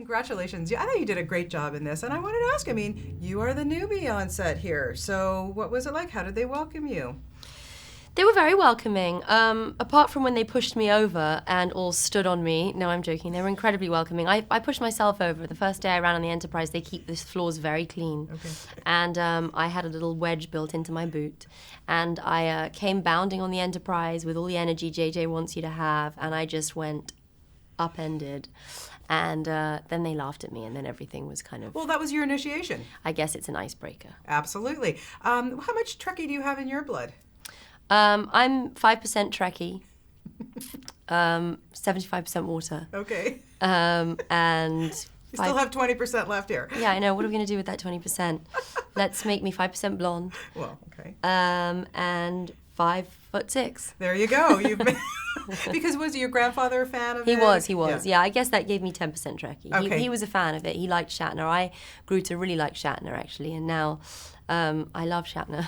congratulations. Yeah, I thought you did a great job in this. And I wanted to ask, I mean, you are the newbie on set here. So what was it like? How did they welcome you? They were very welcoming. Apart from when they pushed me over and all stood on me. No, I'm joking. They were incredibly welcoming. I pushed myself over. The first day I ran on the Enterprise, they keep the floors very clean. Okay. And I had a little wedge built into my boot. And I came bounding on the Enterprise with all the energy JJ wants you to have. And I just went upended. And then they laughed at me, and then everything was kind of... Well, that was your initiation. I guess it's an icebreaker. Absolutely. How much Trekkie do you have in your blood? I'm 5% Trekkie, 75% water. Okay. And you still have 20% left here. Yeah, I know. What are we going to do with that 20%? Let's make me 5% blonde. Well, okay. And 5'6". There you go. You've been because was your grandfather a fan of it? He was. Yeah, I guess that gave me 10% Trekkie. Okay. He was a fan of it. He liked Shatner. I grew to really like Shatner, actually, and now I love Shatner.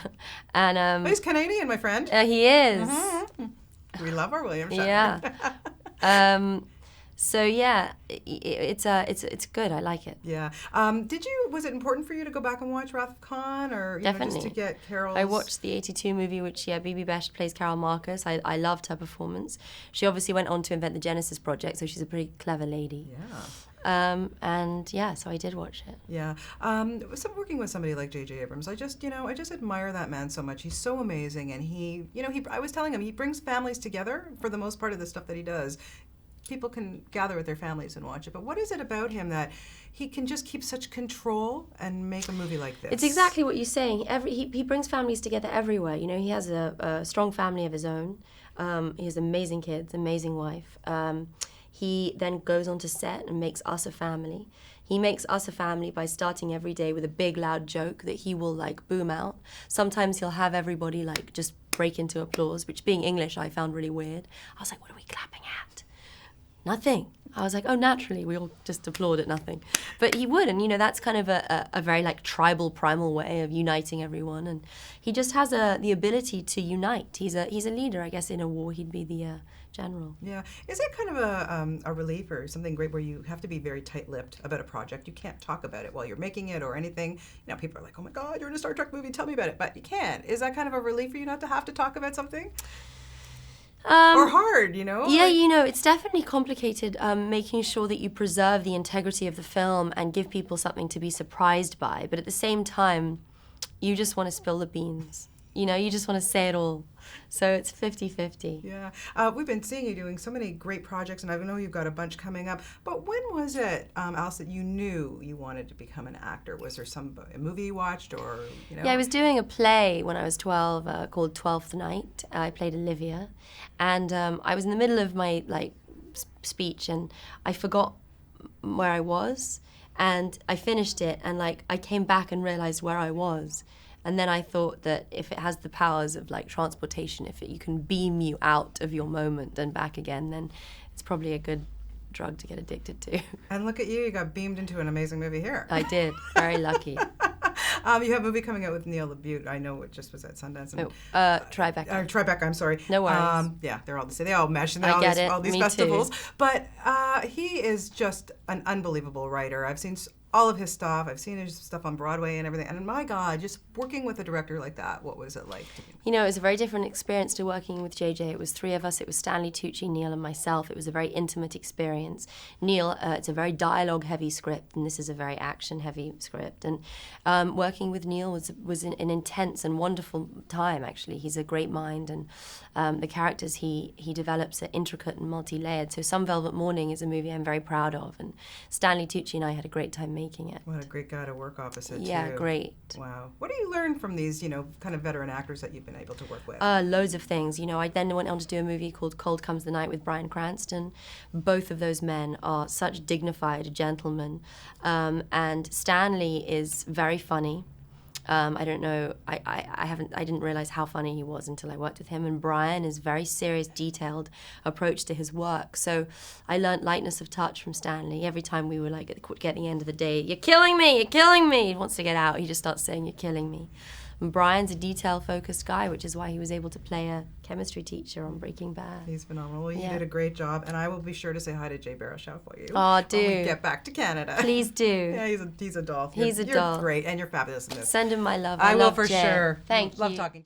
And he's Canadian, my friend. He is. Mm-hmm. We love our William Shatner. Yeah. So yeah, it's good. I like it. Yeah. Was it important for you to go back and watch Wrath of Khan, or Definitely. Just to get Carol's? I watched the '82 movie, which Bibi Best plays Carol Marcus. I loved her performance. She obviously went on to invent the Genesis Project, so she's a pretty clever lady. Yeah. And yeah, so I did watch it. Yeah. Working with somebody like J.J. Abrams, I just admire that man so much. He's so amazing, and I was telling him, he brings families together for the most part of the stuff that he does. People can gather with their families and watch it, but what is it about him that he can just keep such control and make a movie like this? It's exactly what you're saying. He brings families together everywhere. He has a strong family of his own. He has amazing kids, amazing wife. He then goes onto set and makes us a family. He makes us a family by starting every day with a big loud joke that he will boom out. Sometimes he'll have everybody just break into applause, which being English I found really weird. I was like, what are we clapping at? Nothing. I was like, oh, naturally, we all just applaud at nothing. But he would, and that's kind of a very tribal, primal way of uniting everyone. And he just has the ability to unite. He's a leader, I guess. In a war, he'd be the general. Yeah. Is it kind of a relief or something great where you have to be very tight-lipped about a project? You can't talk about it while you're making it or anything. People are like, oh my God, you're in a Star Trek movie, tell me about it. But you can't. Is that kind of a relief for you not to have to talk about something? Or hard, Yeah, it's definitely complicated making sure that you preserve the integrity of the film and give people something to be surprised by. But at the same time, you just want to spill the beans. You just want to say it all. So it's 50-50. Yeah. We've been seeing you doing so many great projects, and I know you've got a bunch coming up. But when was it, Alice, that you knew you wanted to become an actor? Was there a movie you watched or, Yeah, I was doing a play when I was 12 called 12th Night. I played Olivia. And I was in the middle of my, speech, and I forgot where I was. And I finished it, and, I came back and realized where I was. And then I thought that if it has the powers of transportation, if you can beam you out of your moment and back again, then it's probably a good drug to get addicted to. And look at you got beamed into an amazing movie here. I did. Very lucky. You have a movie coming out with Neil LaBute. I know it just was at Sundance. And, Tribeca. Tribeca, I'm sorry. No worries. Yeah, they're all the same. They all mesh and all these Me festivals. Too. But he is just an unbelievable writer. I've seen all of his stuff. I've seen his stuff on Broadway and everything. And my God, just working with a director like that, what was it like to you? It was a very different experience to working with JJ. It was three of us. It was Stanley Tucci, Neil, and myself. It was a very intimate experience. Neil, it's a very dialogue-heavy script, and this is a very action-heavy script. And working with Neil was an intense and wonderful time, actually. He's a great mind, and the characters he develops are intricate and multi-layered. So Some Velvet Morning is a movie I'm very proud of, and Stanley Tucci and I had a great time making it. What a great guy to work opposite, Yeah, too. great. Wow. What do you learn from these, kind of veteran actors that you've been able to work with? Loads of things. I then went on to do a movie called Cold Comes the Night with Bryan Cranston. Both of those men are such dignified gentlemen. And Stanley is very funny. I don't know, I didn't realize how funny he was until I worked with him. And Bryan is very serious, detailed approach to his work. So I learned lightness of touch from Stanley. Every time we were at the end of the day, you're killing me, he wants to get out. He just starts saying, you're killing me. And Brian's a detail-focused guy, which is why he was able to play a chemistry teacher on Breaking Bad. He's phenomenal. Well, you Yeah. did a great job, and I will be sure to say hi to Jay Baruchel for you. Oh, do. When we get back to Canada. Please do. Yeah, he's a doll. He's a you're doll. great, and you're fabulous in this. Send him my love. I will love for Jay. sure. Thank Love you. talking.